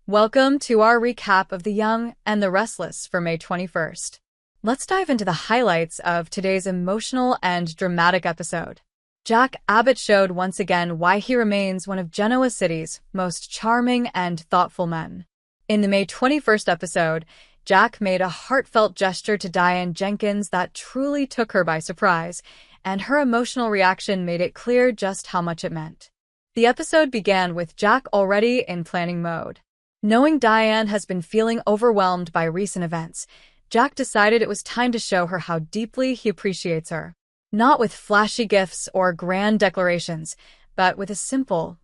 Welcome to our recap of The Young and the Restless for May 21st. Let's dive into the highlights of today's emotional and dramatic episode. Jack Abbott showed once again why he remains one of Genoa City's most charming and thoughtful men. In the May 21st episode, Jack made a heartfelt gesture to Diane Jenkins that truly took her by surprise, and her emotional reaction made it clear just how much it meant. The episode began with Jack already in planning mode. Knowing Diane has been feeling overwhelmed by recent events, Jack decided it was time to show her how deeply he appreciates her. Not with flashy gifts or grand declarations, but with a simple,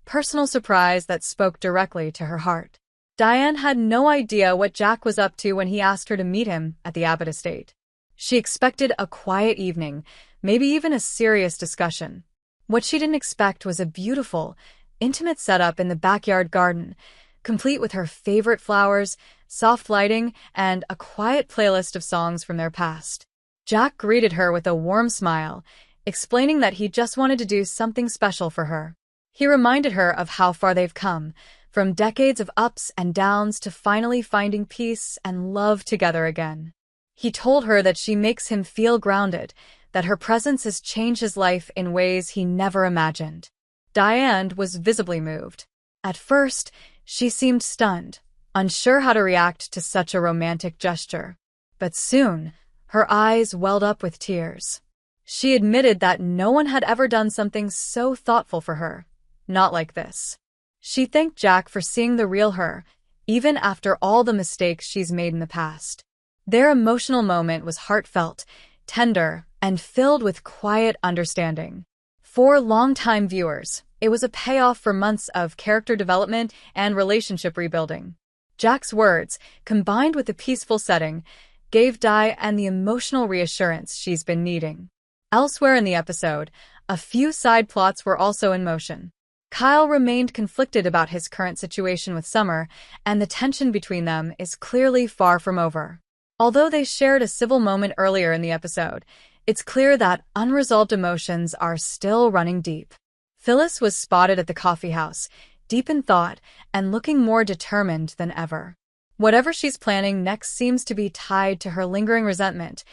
personal surprise that spoke directly to her heart. Diane had no idea what Jack was up to when he asked her to meet him at the Abbott estate. She expected a quiet evening, maybe even a serious discussion. What she didn't expect was a beautiful, intimate setup in the backyard garden, complete with her favorite flowers, soft lighting, and a quiet playlist of songs from their past. Jack greeted her with a warm smile, explaining that he just wanted to do something special for her. He reminded her of how far they've come, from decades of ups and downs to finally finding peace and love together again. He told her that she makes him feel grounded, that her presence has changed his life in ways he never imagined. Diane was visibly moved. At first, she seemed stunned, unsure how to react to such a romantic gesture. But soon, her eyes welled up with tears. She admitted that no one had ever done something so thoughtful for her. Not like this. She thanked Jack for seeing the real her, even after all the mistakes she's made in the past. Their emotional moment was heartfelt, tender, and filled with quiet understanding. For longtime viewers, it was a payoff for months of character development and relationship rebuilding. Jack's words, combined with the peaceful setting, gave Diane the emotional reassurance she's been needing. Elsewhere in the episode, a few side plots were also in motion. Kyle remained conflicted about his current situation with Summer, and the tension between them is clearly far from over. Although they shared a civil moment earlier in the episode, it's clear that unresolved emotions are still running deep. Phyllis was spotted at the coffee house, deep in thought and looking more determined than ever. Whatever she's planning next seems to be tied to her lingering resentment,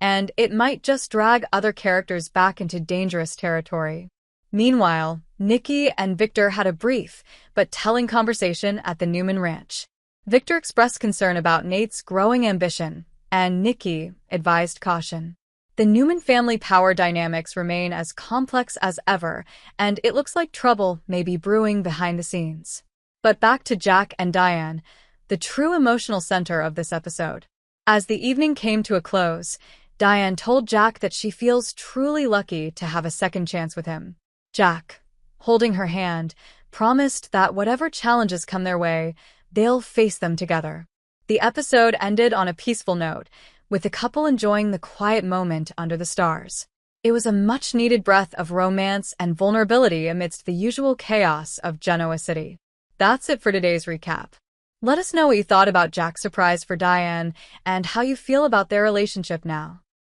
and it might just drag other characters back into dangerous territory. Meanwhile, Nikki and Victor had a brief but telling conversation at the Newman Ranch. Victor expressed concern about Nate's growing ambition, and Nikki advised caution. The Newman family power dynamics remain as complex as ever, and it looks like trouble may be brewing behind the scenes. But back to Jack and Diane, the true emotional center of this episode. As the evening came to a close, Diane told Jack that she feels truly lucky to have a second chance with him. Jack, holding her hand, promised that whatever challenges come their way, they'll face them together. The episode ended on a peaceful note, with the couple enjoying the quiet moment under the stars. It was a much-needed breath of romance and vulnerability amidst the usual chaos of Genoa City. That's it for today's recap. Let us know what you thought about Jack's surprise for Diane and how you feel about their relationship now.